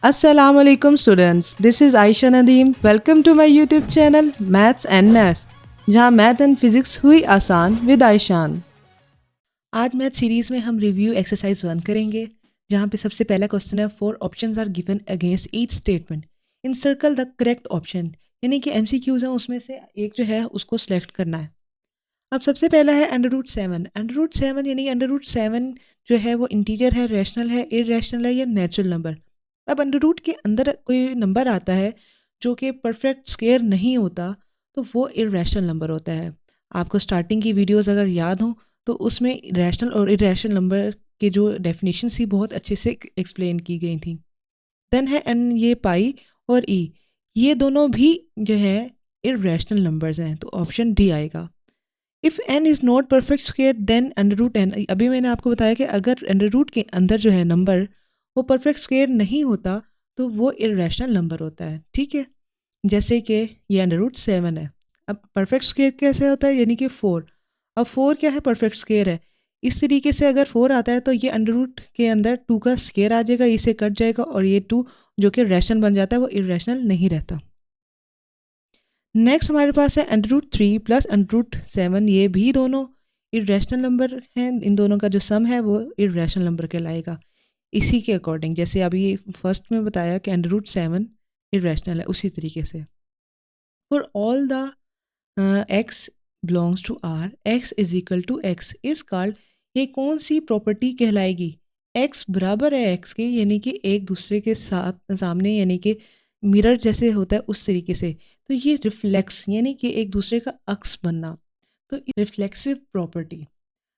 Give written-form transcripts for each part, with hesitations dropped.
Assalamualaikum students, this is Aisha Nadeem. Welcome to my YouTube channel Maths and Maths, जहाँ math and physics हुई आसान with आयशान। आज math series में हम review exercise 1 करेंगे, जहाँ पे सबसे पहला क्वेश्चन है 4 options are given against each statement in circle the correct option, यानी कि MCQs हैं, उसमें से एक जो है उसको सिलेक्ट करना है। अब सबसे पहला है √7। √7 यानी √7 जो है वो इंटीजर है, रैशनल है, इरेशनल है या नेचुरल नंबर। अब अंडर रूट के अंदर कोई नंबर आता है जो कि परफेक्ट स्क्वायर नहीं होता तो वो इरेशनल नंबर होता है। आपको स्टार्टिंग की वीडियोस अगर याद हो तो उसमें रैशनल और इरेशनल नंबर के जो डेफिनेशन थी बहुत अच्छे से एक्सप्लेन की गई थी। देन है एन, ये पाई और ई, ये दोनों भी जो है इरेशनल नंबर्स हैं, तो ऑप्शन डी आएगा। If N is not perfect square then √n, अभी मैंने आपको बताया कि अगर अंडर रूट के अंदर जो है नंबर वो परफेक्ट स्क्वायर नहीं होता तो वो इरेशनल नंबर होता है। ठीक है, जैसे कि ये √7 है। अब परफेक्ट स्क्वायर कैसे होता है, यानी कि 4। अब 4 क्या है, परफेक्ट स्क्वायर है। इस तरीके से अगर 4 आता है तो ये अंडर रूट के अंदर 2 का स्क्वायर आ जाएगा, इसे कट जाएगा और ये 2 जो कि रैशनल बन जाता है वो इरेशनल नहीं रहता। नेक्स्ट हमारे पास है √3 प्लस √7, ये भी दोनों इरेशनल नंबर हैं। इन दोनों का जो सम है वो इरेशनल नंबर कहलाएगा। इसी के अकॉर्डिंग जैसे अभी फर्स्ट में बताया कि √7 इरेशनल है, उसी तरीके से for all the X belongs to R X is equal to X is called, ये कौन सी प्रॉपर्टी कहलाएगी? एक्स बराबर है एक्स के, यानी कि एक दूसरे के साथ सामने, यानी कि मिरर जैसे होता है उस तरीके से। तो ये रिफ्लेक्स यानी कि एक दूसरे का अक्स बनना, तो रिफ्लेक्सिव प्रॉपर्टी।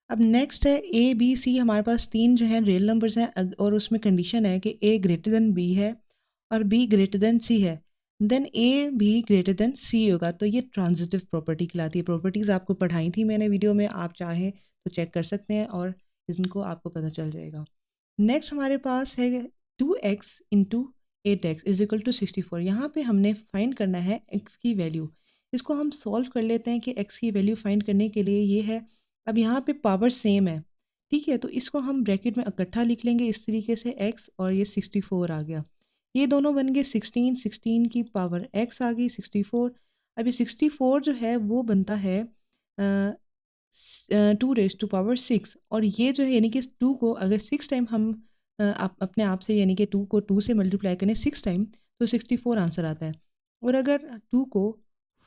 अब नेक्स्ट है ए बी सी, हमारे पास 3 जो है रियल नंबर्स हैं और उसमें कंडीशन है कि ए ग्रेटर देन बी है और बी ग्रेटर देन सी है, देन ए भी ग्रेटर देन सी होगा, तो ये ट्रांजिटिव प्रॉपर्टी कहलाती है। प्रॉपर्टीज़ आपको पढ़ाई थी मैंने वीडियो में, आप चाहें तो चेक कर सकते हैं और इनको आपको पता चल जाएगा। नेक्स्ट हमारे पास है 2x into 8x is equal to 64। यहाँ पे हमने फाइंड करना है x की वैल्यू। इसको हम सॉल्व कर लेते हैं कि x की वैल्यू फाइंड करने के लिए ये है। अब यहाँ पे पावर सेम है, ठीक है, तो इसको हम ब्रैकेट में इकट्ठा लिख लेंगे इस तरीके से x, और ये 64 आ गया। ये दोनों बन गए 16, 16 की पावर x आ गई 64। अब ये 64 जो है वो बनता है 2 raised to power 6, और ये जो है यानी कि 2 को अगर 6 टाइम हम आप अपने आप से यानी कि 2 को 2 से मल्टीप्लाई करें 6 टाइम तो 64 आंसर आता है, और अगर 2 को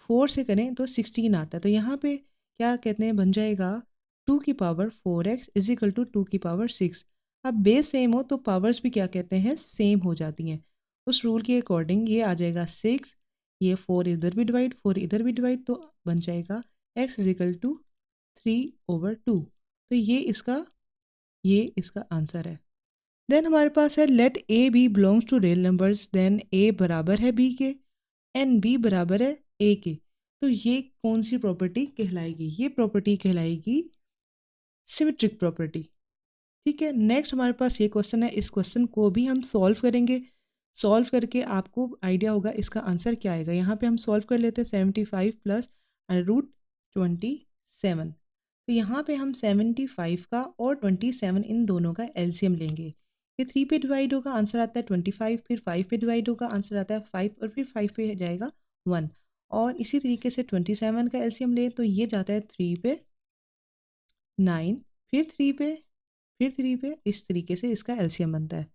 4 से करें तो 16 आता है। तो यहाँ पे क्या कहते हैं, बन जाएगा 2 की power 4x is equal to 2 की पावर 6। अब बेस सेम हो तो पावर्स भी क्या कहते हैं, सेम हो जाती हैं। उस रूल के अकॉर्डिंग ये आ जाएगा 6, ये 4 इधर भी डिवाइड 4 इधर भी डिवाइड, तो बन जाएगा x इज इक्वल टू 3/2। तो ये इसका आंसर है। देन हमारे पास है let a b belongs to real numbers, then a बराबर है बी के एंड बी बराबर है ए के। तो ये कौन सी प्रॉपर्टी कहलाएगी? ये प्रॉपर्टी कहलाएगी सिमेट्रिक प्रॉपर्टी। ठीक है, नेक्स्ट हमारे पास ये क्वेश्चन है, इस क्वेश्चन को भी हम सॉल्व करेंगे। सॉल्व करके आपको आइडिया होगा इसका आंसर क्या आएगा। यहाँ पे हम सॉल्व कर लेते हैं 75 प्लस √27। तो यहाँ पे हम 75 का और 27 इन दोनों का एलसीएम लेंगे। ये 3 पे डिवाइड होगा, आंसर आता है 25, फिर 5 पे डिवाइड होगा, आंसर आता है 5, और फिर 5 पे जाएगा 1, और इसी तरीके से 27 का एलसीएम ले तो ये जाता है 3 पे 9, फिर 3 पे, फिर 3 पे, इस तरीके से इसका एलसीएम बनता है।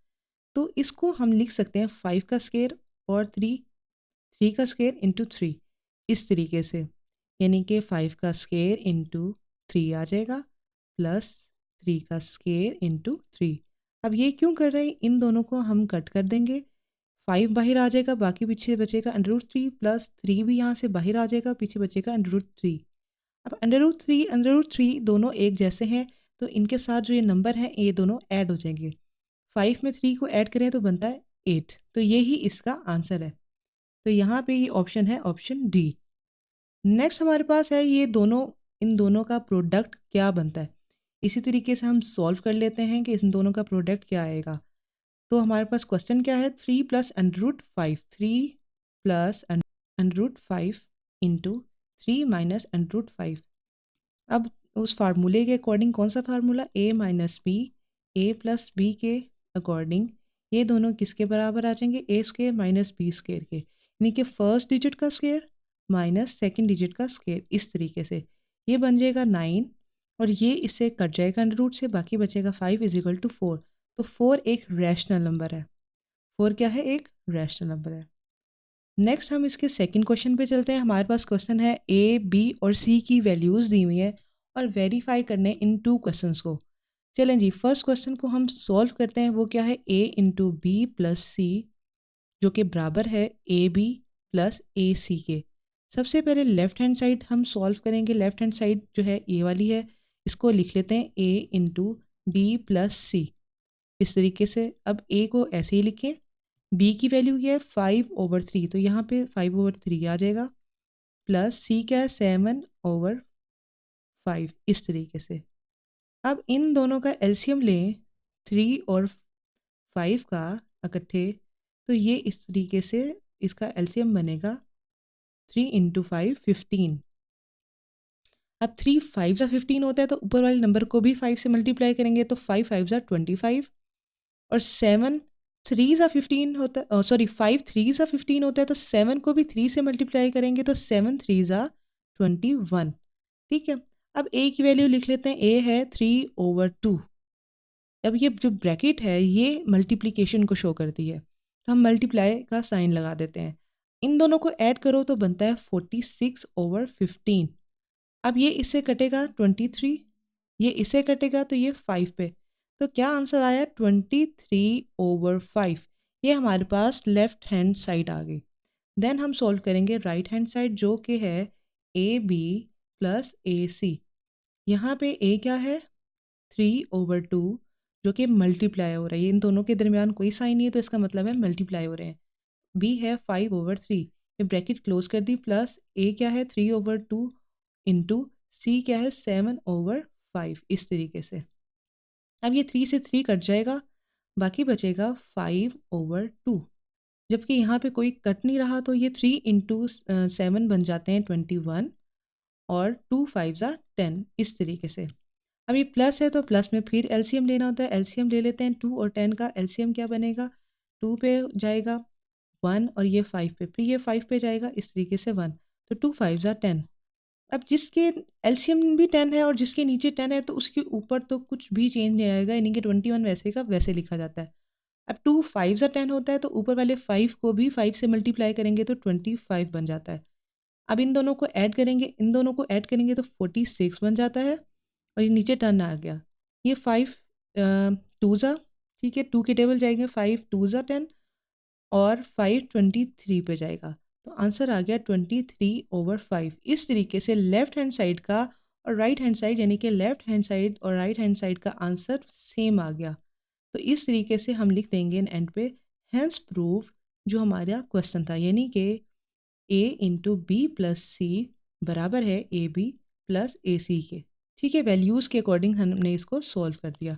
तो इसको हम लिख सकते हैं 5 का स्क्वायर और 3 का स्क्वायर इंटू 3, इस तरीके से, यानी कि 5 का स्क्वायर इंटू 3 आ जाएगा प्लस 3 का स्क्वायर इंटू 3। अब ये क्यों कर रहे हैं, इन दोनों को हम कट कर देंगे, 5 बाहर आ जाएगा, बाकी पीछे बचेगा √3 प्लस 3 भी यहाँ से बाहर आ जाएगा, पीछे बचेगा √3। अब √3 दोनों एक जैसे हैं तो इनके साथ जो ये नंबर है ये दोनों ऐड हो जाएंगे। 5 में 3 को ऐड करें तो बनता है 8, तो ये ही इसका आंसर है। तो यहाँ पे ये ऑप्शन है, ऑप्शन डी। नेक्स्ट हमारे पास है ये दोनों, इन दोनों का प्रोडक्ट क्या बनता है। इसी तरीके से हम सॉल्व कर लेते हैं कि इन दोनों का प्रोडक्ट क्या आएगा। तो हमारे पास क्वेश्चन क्या है, 3 प्लस √5, 3 प्लस √5 इंटू 3 माइनस √5। अब उस फार्मूले के अकॉर्डिंग, कौन सा formula, a minus B, A plus B के अकॉर्डिंग ये दोनों किसके बराबर आ जाएंगे, A square minus B square के, यानी कि फर्स्ट डिजिट का स्क्वेयर माइनस सेकेंड डिजिट का स्क्वेयर। इस तरीके से ये बन जाएगा 9 और ये इससे कट जाएगा अंडर रूट से, बाकी बचेगा 5 इज इक्वल टू 4। तो 4 एक रैशनल नंबर है, 4 क्या है, एक रैशनल नंबर है। नेक्स्ट हम इसके सेकंड क्वेश्चन पे चलते हैं। हमारे पास क्वेश्चन है ए बी और सी की वैल्यूज़ दी हुई है और वेरीफाई करने इन टू क्वेश्चंस को। चलें जी, फर्स्ट क्वेश्चन को हम सॉल्व करते हैं। वो क्या है, ए इंटू बी प्लस सी जो कि बराबर है ए बी प्लस ए सी के। सबसे पहले लेफ्ट हैंड साइड हम सॉल्व करेंगे। लेफ्ट हैंड साइड जो है ए वाली है, इसको लिख लेते हैं ए इंटू बी प्लस सी इस तरीके से। अब ए को ऐसे ही लिखें, बी की वैल्यू क्या है 5/3, तो यहाँ पे 5/3 आ जाएगा, प्लस सी क्या है 7/5 इस तरीके से। अब इन दोनों का एलसीएम लें, 3 और 5 का इकट्ठे, तो ये इस तरीके से इसका एलसीएम बनेगा 3 इंटू 5 15। अब 3 5 ज़ा 15 होता है तो ऊपर वाले नंबर को भी 5 से मल्टीप्लाई करेंगे, तो 5 5 ज़ा 25 और 7 3 ज़ा 15 होता है, सॉरी 5 3 ज़ा 15 होता है तो 7 को भी 3 से मल्टीप्लाई करेंगे तो 7 3 ज़ा 21। ठीक है, अब ए की वैल्यू लिख लेते हैं, ए है 3/2। अब ये जो ब्रैकेट है ये मल्टीप्लिकेशन को शो करती है, तो हम मल्टीप्लाई का साइन लगा देते हैं। इन दोनों को ऐड करो तो बनता है 46/15। अब ये इससे कटेगा 23, ये इससे कटेगा तो ये 5 पे, तो क्या आंसर आया 23/5। ये हमारे पास लेफ्ट हैंड साइड आ गई। देन हम सॉल्व करेंगे राइट हैंड साइड जो कि है ए बी प्लस ए सी। यहाँ पे ए क्या है 3/2 जो कि मल्टीप्लाई हो रहा है, इन दोनों के दरमियान कोई साइन नहीं है तो इसका मतलब है मल्टीप्लाई हो रहे हैं। बी है 5/3, ये ब्रैकेट क्लोज कर दी, प्लस ए क्या है 3/2 इंटू सी क्या है 7/5 इस तरीके से। अब ये 3 से 3 कट जाएगा, बाकी बचेगा 5/2, जबकि यहाँ पे कोई कट नहीं रहा तो ये 3 इंटू 7 बन जाते हैं 21 और 2 5 ज़ा 10 इस तरीके से। अब ये प्लस है तो प्लस में फिर एलसीएम लेना होता है, एलसीएम ले लेते हैं। 2 और 10 का एलसीएम क्या बनेगा, 2 पे जाएगा 1 और ये 5 पे, फिर ये 5 पे जाएगा इस तरीके से 1, तो 2 5 ज़ा 10। अब जिसके एलसीएम भी 10 है और जिसके नीचे 10 है तो उसके ऊपर तो कुछ भी चेंज नहीं आएगा, यानी कि 21 वैसे का वैसे लिखा जाता है। अब 2 5 ज़ा 10 होता है तो ऊपर वाले 5 को भी 5 से मल्टीप्लाई करेंगे तो 25 बन जाता है। अब इन दोनों को ऐड करेंगे, इन दोनों को ऐड करेंगे तो 46 बन जाता है और ये नीचे 10 आ गया। ये 5 2 ज़ा, ठीक है, 2 के टेबल जाएंगे, 5 2 ज़ा 10 और 5 23 पे जाएगा, तो आंसर आ गया 23/5। इस तरीके से लेफ्ट हैंड साइड का और राइट हैंड साइड, यानी कि लेफ्ट हैंड साइड और राइट हैंड साइड का आंसर सेम आ गया। तो इस तरीके से हम लिख देंगे एंड पे हैंस प्रूव जो हमारा क्वेश्चन था, यानी कि ए इंटू बी प्लस सी बराबर है ए बी प्लस ए सी के। ठीक है, वैल्यूज़ के अकॉर्डिंग हमने इसको सॉल्व कर दिया।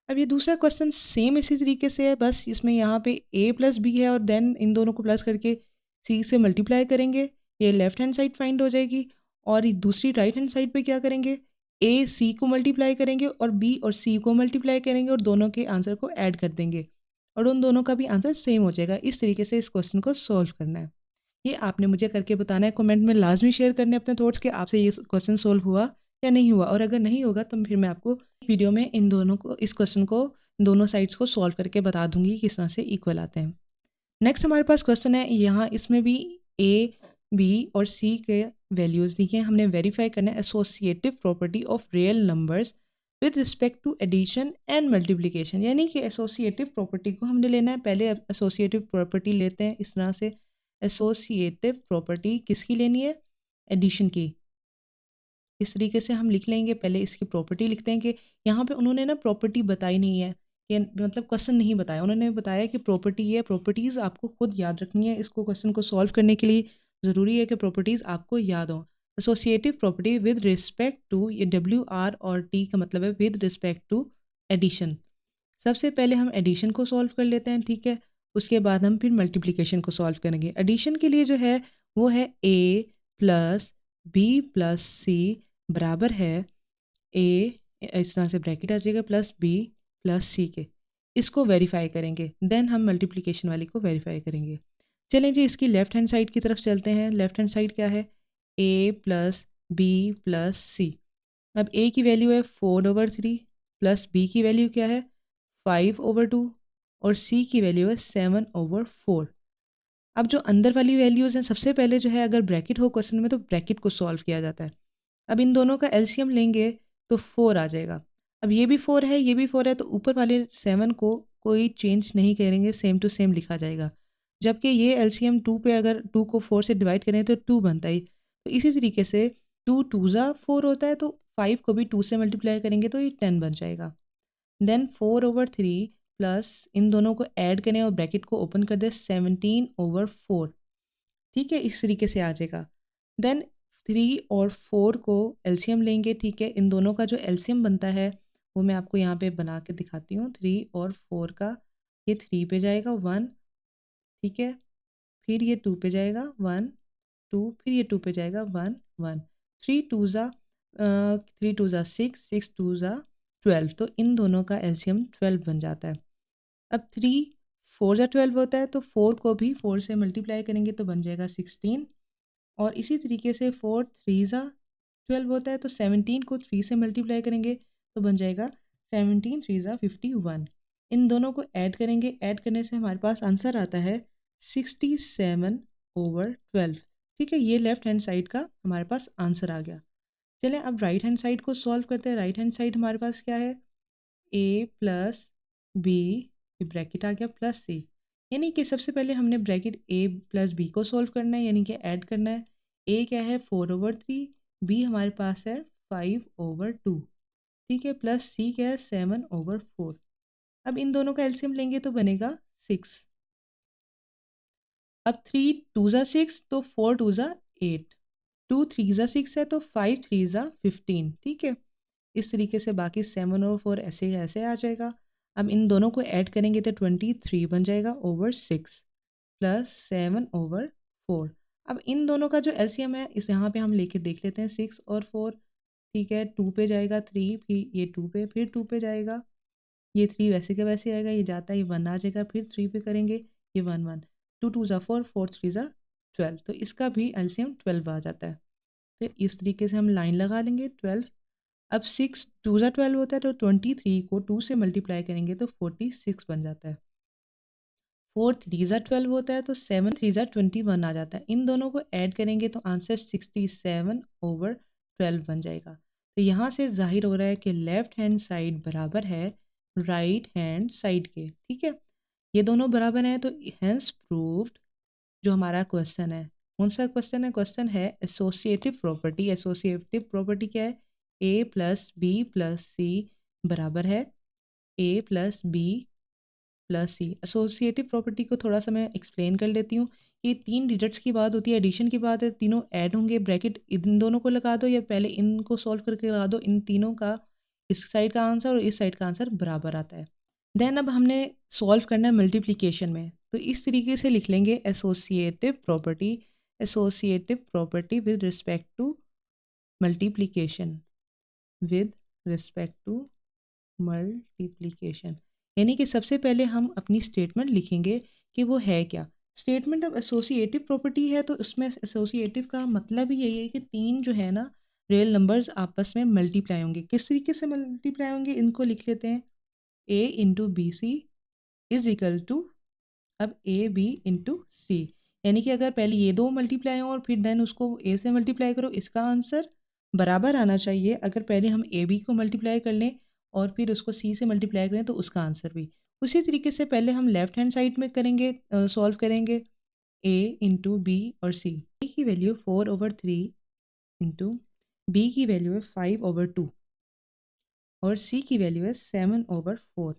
अब ये दूसरा क्वेश्चन सेम इसी तरीके से है, बस इसमें यहाँ पे a प्लस बी है और देन इन दोनों को प्लस करके c से मल्टीप्लाई करेंगे, ये लेफ्ट हैंड साइड फाइंड हो जाएगी। और ये दूसरी राइट हैंड साइड पे क्या करेंगे, a c को मल्टीप्लाई करेंगे और b और c को मल्टीप्लाई करेंगे और दोनों के आंसर को ऐड कर देंगे और उन दोनों का भी आंसर सेम हो जाएगा। इस तरीके से इस क्वेश्चन को सॉल्व करना है। ये आपने मुझे करके बताना है, कमेंट में लाजमी शेयर करने अपने थॉट्स कि आपसे ये क्वेश्चन सॉल्व हुआ या नहीं हुआ, और अगर नहीं होगा तो फिर मैं आपको वीडियो में इन दोनों को, इस क्वेश्चन को, दोनों साइड्स को सॉल्व करके बता दूंगी किस तरह से इक्वल आते हैं। नेक्स्ट हमारे पास क्वेश्चन है, यहाँ इसमें भी ए बी और सी के वैल्यूज़ दी हैं, हमने वेरीफाई करना है associative property of real numbers with respect to addition and multiplication. यानी कि एसोसिएटिव प्रॉपर्टी को हमने लेना है, पहले एसोसिएटिव प्रॉपर्टी लेते हैं इस तरह से। एसोसिएटिव प्रॉपर्टी किसकी लेनी है, एडिशन की। इस तरीके से हम लिख लेंगे, पहले इसकी प्रॉपर्टी लिखते हैं कि यहाँ पे उन्होंने ना प्रॉपर्टी बताई नहीं है, कि मतलब क्वेश्चन नहीं बताया, उन्होंने बताया कि प्रॉपर्टी है। प्रॉपर्टीज़ आपको खुद याद रखनी है, इसको क्वेश्चन को सॉल्व करने के लिए ज़रूरी है कि प्रॉपर्टीज़ आपको याद हों। Associative property with respect to, ये WR और T का मतलब है विद रिस्पेक्ट टू एडिशन। सबसे पहले हम एडिशन को सॉल्व कर लेते हैं, ठीक है, उसके बाद हम फिर मल्टीप्लिकेशन को सॉल्व करेंगे। एडिशन के लिए जो है वो है a प्लस बी प्लस सी बराबर है a, इस तरह से ब्रैकेट आ जाएगा, प्लस बी प्लस सी के। इसको वेरीफाई करेंगे, देन हम मल्टीप्लिकेशन वाली को वेरीफाई करेंगे। चलें जी, इसकी लेफ्ट हैंड साइड की तरफ चलते हैं। लेफ्ट हैंड साइड क्या है? ए प्लस बी प्लस सी। अब ए की वैल्यू है 4/3 प्लस बी की वैल्यू क्या है 5/2 और सी की वैल्यू है 7/4। अब जो अंदर वाली वैल्यूज़ हैं, सबसे पहले जो है अगर ब्रैकेट हो क्वेश्चन में तो ब्रैकेट को सॉल्व किया जाता है। अब इन दोनों का एलसीएम लेंगे तो 4 आ जाएगा। अब ये भी 4 है, ये भी 4 है, तो ऊपर वाले 7 को कोई चेंज नहीं करेंगे, सेम टू सेम लिखा जाएगा। जबकि ये एलसीएम 2 पे अगर 2 को 4 से डिवाइड करें तो 2 बनता है। तो इसी तरीके से 2 2 ज़ा 4 होता है, तो 5 को भी 2 से मल्टीप्लाई करेंगे तो ये 10 बन जाएगा। देन 4/3 प्लस इन दोनों को ऐड करें और ब्रैकेट को ओपन कर दें 17/4। ठीक है, इस तरीके से आ जाएगा। देन 3 और 4 को एलसीएम लेंगे। ठीक है, इन दोनों का जो एलसीएम बनता है वो मैं आपको यहाँ पे बना के दिखाती हूँ। 3 और 4 का ये 3 पे जाएगा 1, ठीक है, फिर ये 2 पे जाएगा 1 2, फिर ये 2 पे जाएगा 1 1। 3 2 ज़ा 3 2 ज़ा 6 6 2 ज़ा 12, तो इन दोनों का एलसीएम 12 बन जाता है। अब 3 4 ज़ा 12 होता है, तो 4 को भी 4 से मल्टीप्लाई करेंगे तो बन जाएगा 16। और इसी तरीके से 4 3 ज़ा 12 होता है, तो 17 को 3 से मल्टीप्लाई करेंगे तो बन जाएगा 17 3 ज़ा 51। इन दोनों को ऐड करेंगे, ऐड करने से हमारे पास आंसर आता है 67/12। ठीक है, ये लेफ्ट हैंड साइड का हमारे पास आंसर आ गया। चलें अब राइट हैंड साइड को सॉल्व करते हैं। राइट हैंड साइड हमारे पास क्या है? ए प्लस बी, ब्रैकेट आ गया, प्लस सी। यानी कि सबसे पहले हमने ब्रैकेट ए प्लस बी को सॉल्व करना है, यानी कि ऐड करना है। ए क्या है 4/3, बी हमारे पास है 5/2, ठीक है, प्लस सी क्या है 7/4। अब इन दोनों का एलसीएम लेंगे तो बनेगा 6। अब 3 2 ज़ा 6, तो 4 2 ज़ा 8, 2 3 ज़ा 6 है, तो 5 3 ज़ा 15। ठीक है, इस तरीके से बाकी 7 और 4 ऐसे ऐसे आ जाएगा। अब इन दोनों को ऐड करेंगे तो 23 बन जाएगा ओवर 6 प्लस 7/4। अब इन दोनों का जो एलसीएम है इस यहाँ पे हम लेके देख लेते हैं 6 और 4। ठीक है, 2 पे जाएगा 3, फिर ये 2 पे, फिर 2 पे जाएगा, ये 3 वैसे का वैसे आएगा, ये जाता है, ये 1 आ जाएगा, फिर 3 पे करेंगे, ये 1 1, 2 2 ज़ा 4 4 3 ज़ा 12, तो इसका भी एलसीएम 12 आ जाता है। फिर इस तरीके से हम लाइन लगा लेंगे 12। अब 6 2 ज़ा 12 होता है, तो 23 को 2 से मल्टीप्लाई करेंगे तो 46 बन जाता है। 4 3 ज़ा 12 होता है, तो 7 3 ज़ा 21 आ जाता है। इन दोनों को ऐड करेंगे तो आंसर 67/12 बन जाएगा। तो यहाँ से जाहिर हो रहा है कि लेफ्ट हैंड साइड बराबर है राइट हैंड साइड के। ठीक है, ये दोनों बराबर हैं, तो हेंस प्रूव्ड जो हमारा क्वेश्चन है, कौन सा क्वेश्चन है? क्वेश्चन है एसोसिएटिव प्रॉपर्टी। एसोसिएटिव प्रॉपर्टी क्या है? ए प्लस बी प्लस सी बराबर है ए प्लस बी प्लस सी। एसोसिएटिव प्रॉपर्टी को थोड़ा सा मैं एक्सप्लेन कर लेती हूँ। ये 3 डिजिट्स की बात होती है, एडिशन की बात है, तीनों ऐड होंगे, ब्रैकेट इन दोनों को लगा दो या पहले इनको सॉल्व करके लगा दो, इन तीनों का इस साइड का आंसर और इस साइड का आंसर बराबर आता है। देन अब हमने सॉल्व करना है मल्टीप्लिकेशन में, तो इस तरीके से लिख लेंगे associative property. Associative property with respect to multiplication, with respect to multiplication, यानी कि सबसे पहले हम अपनी स्टेटमेंट लिखेंगे कि वो है क्या। स्टेटमेंट ऑफ एसोसिएटिव प्रॉपर्टी है, तो उसमें एसोसिएटिव का मतलब ही यही है कि 3 जो है ना रियल नंबर्स आपस में मल्टीप्लाई होंगे। किस तरीके से मल्टीप्लाई होंगे, इनको लिख लेते हैं a into B C is equal to, अब ए बी इंटू सी, यानी कि अगर पहले ये दो मल्टीप्लाई हो और फिर देन उसको ए से मल्टीप्लाई करो, इसका आंसर बराबर आना चाहिए। अगर पहले हम ए बी को मल्टीप्लाई कर लें और फिर उसको सी से मल्टीप्लाई करें तो उसका आंसर भी उसी तरीके से पहले हम लेफ्ट हैंड साइड में करेंगे, सॉल्व करेंगे ए इंटू बी और सी। ए की वैल्यू 4/3 इंटू बी की वैल्यू है 5/2 और सी की वैल्यू है 7/4।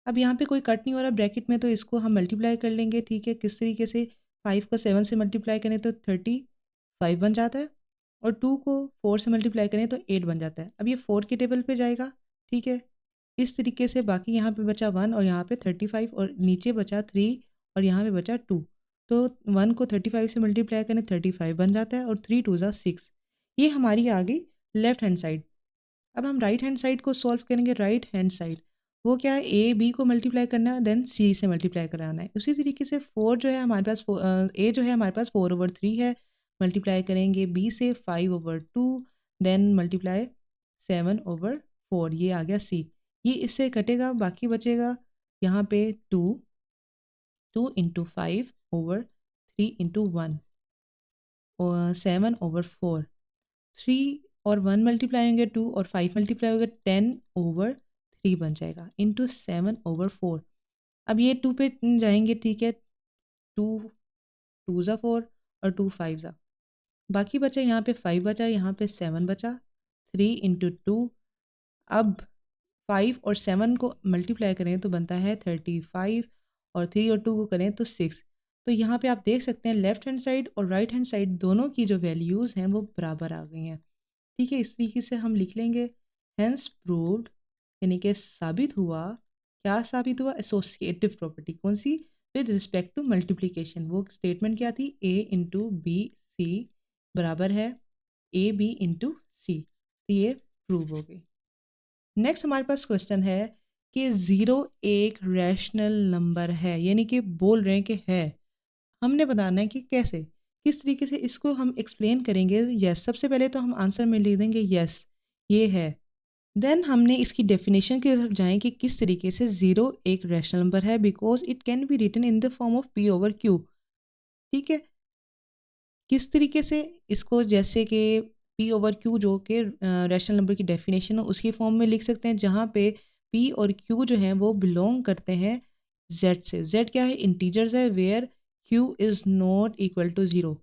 अब यहाँ पे कोई कट नहीं हो रहा ब्रैकेट में, तो इसको हम मल्टीप्लाई कर लेंगे। ठीक है, किस तरीके से? 5 को 7 से मल्टीप्लाई करें तो 35 बन जाता है और 2 को 4 से मल्टीप्लाई करें तो 8 बन जाता है। अब ये 4 के टेबल पे जाएगा। ठीक है, इस तरीके से बाकी यहाँ पे बचा 1 और यहाँ पे 35 और नीचे बचा 3 और यहाँ पे बचा 2, तो 1 को 35 से मल्टीप्लाई करें 35 बन जाता है और 3 2 ज़ा 6। ये हमारी आ गई लेफ्ट हैंड साइड। अब हम राइट हैंड साइड को सॉल्व करेंगे। राइट हैंड साइड वो क्या है, ए बी को मल्टीप्लाई करना है, देन सी से मल्टीप्लाई कराना है। उसी तरीके से 4 जो है हमारे पास, ए जो है हमारे पास 4/3 है, मल्टीप्लाई करेंगे बी से 5/2, देन मल्टीप्लाई 7/4, ये आ गया सी। ये इससे कटेगा, बाकी बचेगा यहाँ पे 2 इंटू 5/3 इंटू 1 और 7/4, 3 और 1 मल्टीप्लाई होंगे 2 और 5 मल्टीप्लाई होगा 10/3 बन जाएगा इंटू 7/4। अब ये 2 पे जाएंगे, ठीक है, 2 2 ज़ा 4 और 2 5 ज़ा, बाकी बचा यहाँ पे 5 बचा, यहाँ पे 7 बचा, 3 इंटू 2। अब 5 और 7 को मल्टीप्लाई करें तो बनता है 35, और 3 और 2 को करें तो 6। तो यहाँ पे आप देख सकते हैं लेफ्ट हैंड साइड और राइट हैंड साइड दोनों की जो वैल्यूज़ हैं वो बराबर आ गई हैं। ठीक है, इस तरीके से हम लिख लेंगे हेंस प्रूव्ड, यानी कि साबित हुआ, क्या साबित हुआ, एसोसिएटिव प्रॉपर्टी। कौन सी? With respect to multiplication. वो स्टेटमेंट क्या थी, ए इंटू बी सी बराबर है ए बी इंटू सी। तो ये प्रूव हो गई। नेक्स्ट हमारे पास क्वेश्चन है कि 0 एक रैशनल नंबर है, यानी कि बोल रहे हैं कि है। हमने बताना है कि कैसे, किस तरीके से इसको हम एक्सप्लेन करेंगे। यस, सबसे पहले तो हम आंसर में लिख देंगे यस ये है। देन हमने इसकी डेफिनेशन की तरफ जाएं कि किस तरीके से 0 एक रैशनल नंबर है, because it can be written in the form of p/q। ठीक है, किस तरीके से इसको, जैसे कि p/q जो कि रैशनल नंबर की डेफिनेशन है उसकी फॉर्म में लिख सकते हैं, जहाँ पे p और q जो है वो बिलोंग करते हैं z से। z क्या है, इंटीजर्स है, where q is not equal to 0।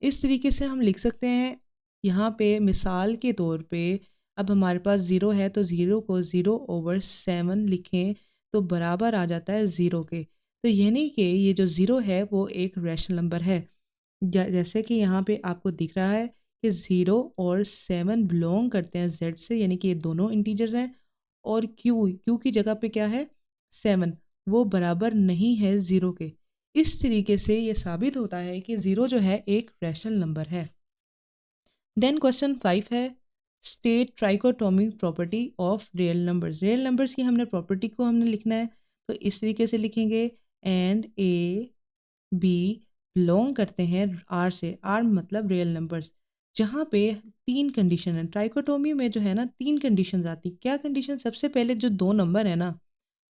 इस तरीके से हम लिख सकते हैं। यहाँ पे मिसाल के तौर पे अब हमारे पास 0 है तो 0 को 0/7 लिखें तो बराबर आ जाता है 0 के। तो यानी कि ये जो 0 है वो एक रैशनल नंबर है। जैसे कि यहाँ पे आपको दिख रहा है कि 0 और 7 बिलोंग करते हैं z से, यानी कि ये दोनों इंटीजर्स हैं। और q की जगह पे क्या है, 7, वो बराबर नहीं है 0 के। इस तरीके से ये साबित होता है कि 0 जो है एक रैशनल नंबर है। देन क्वेश्चन 5 है, state trichotomy property of real numbers. Real numbers की हमने प्रॉपर्टी को हमने लिखना है, तो इस तरीके से लिखेंगे एंड ए बी बिलोंग करते हैं आर से। आर मतलब रियल नंबर्स, जहाँ पे 3 कंडीशन है। ट्राइकोटोमी में जो है ना 3 कंडीशन आती। क्या कंडीशन? सबसे पहले जो 2 नंबर है ना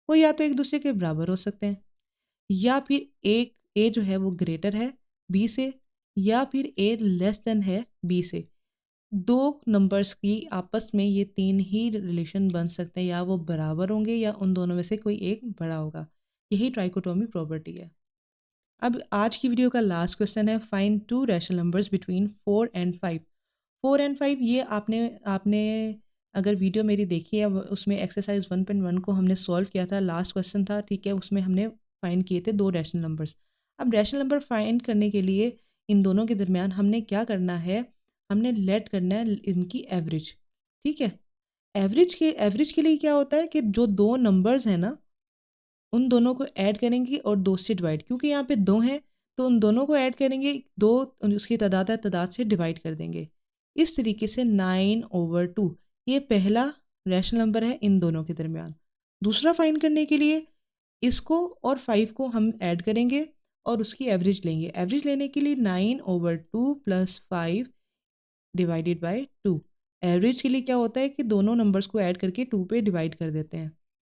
वो या तो एक दूसरे के बराबर हो सकते हैं, या फिर एक ए जो है वो ग्रेटर है बी से, या फिर ए लेस देन है बी से। 2 नंबर्स की आपस में ये 3 ही रिलेशन बन सकते हैं, या वो बराबर होंगे या उन दोनों में से कोई एक बड़ा होगा। यही ट्राइकोटोमी प्रॉपर्टी है। अब आज की वीडियो का लास्ट क्वेश्चन है, find 2 rational numbers between 4 and 5। 4 and 5 ये आपने आपने अगर वीडियो मेरी देखी है उसमें एक्सरसाइज 1.1 को हमने सॉल्व किया था, लास्ट क्वेश्चन था, ठीक है, उसमें हमने फाइंड किए थे 2 रैशनल नंबर्स। अब रैशनल नंबर फाइंड करने के लिए इन दोनों के दरमियान हमने क्या करना है, हमने लेट करना है इनकी एवरेज। ठीक है, एवरेज के लिए क्या होता है कि जो 2 नंबर्स हैं ना उन दोनों को ऐड करेंगे और 2 से डिवाइड, क्योंकि यहाँ पे 2 हैं तो उन दोनों को ऐड करेंगे, 2 उसकी तादाद है, तादाद से डिवाइड कर देंगे। इस तरीके से 9/2 ये पहला रैशनल नंबर है इन दोनों के दरमियान। दूसरा फाइंड करने के लिए इसको और 5 को हम ऐड करेंगे और उसकी एवरेज लेंगे। एवरेज लेने के लिए 9/2 + 5 डिवाइडेड बाय 2। एवरेज के लिए क्या होता है कि दोनों नंबर्स को ऐड करके 2 पे डिवाइड कर देते हैं।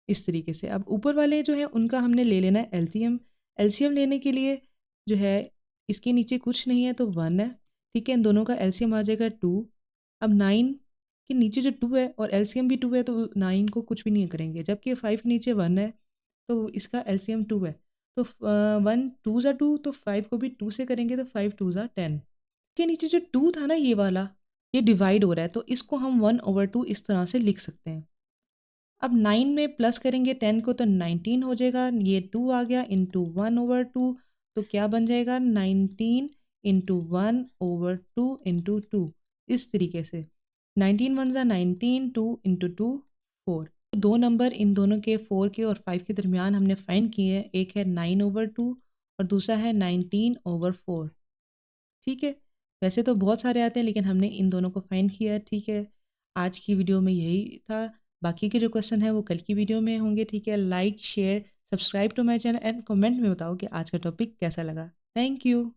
इस तरीके से अब ऊपर वाले जो है उनका हमने ले लेना है एलसीएम। एलसीएम लेने के लिए जो है इसके नीचे कुछ नहीं है तो 1 है, ठीक है, इन दोनों का एलसीएम आ जाएगा 2। अब 9 के नीचे जो 2 है और एलसीएम भी 2 है तो 9 को कुछ भी नहीं करेंगे, जबकि 5 के नीचे 1 है तो इसका एलसीएम 2 है। तो 1 2 ज़ा 2, तो 5 को भी 2 से करेंगे तो 5 2 ज़ा 10। के नीचे जो 2 था ना ये वाला, ये डिवाइड हो रहा है तो इसको हम 1/2 इस तरह से लिख सकते हैं। अब 9 में प्लस करेंगे 10 को तो 19 हो जाएगा, ये 2 आ गया इंटू 1/2, तो क्या बन जाएगा 19 इंटू 1/2 इंटू 2। इस तरीके से 19 1 ज़ा 19, 2 इंटू 2 4। दो नंबर इन दोनों के 4 के और 5 के दरमियान हमने फाइंड किए हैं, एक है 9/2 और दूसरा है 19/4। ठीक है, वैसे तो बहुत सारे आते हैं लेकिन हमने इन दोनों को फाइंड किया है। ठीक है, आज की वीडियो में यही था। बाकी के जो क्वेश्चन है वो कल की वीडियो में होंगे, ठीक है। Like share subscribe to my channel and comment में बताओ कि आज का टॉपिक कैसा लगा। Thank you.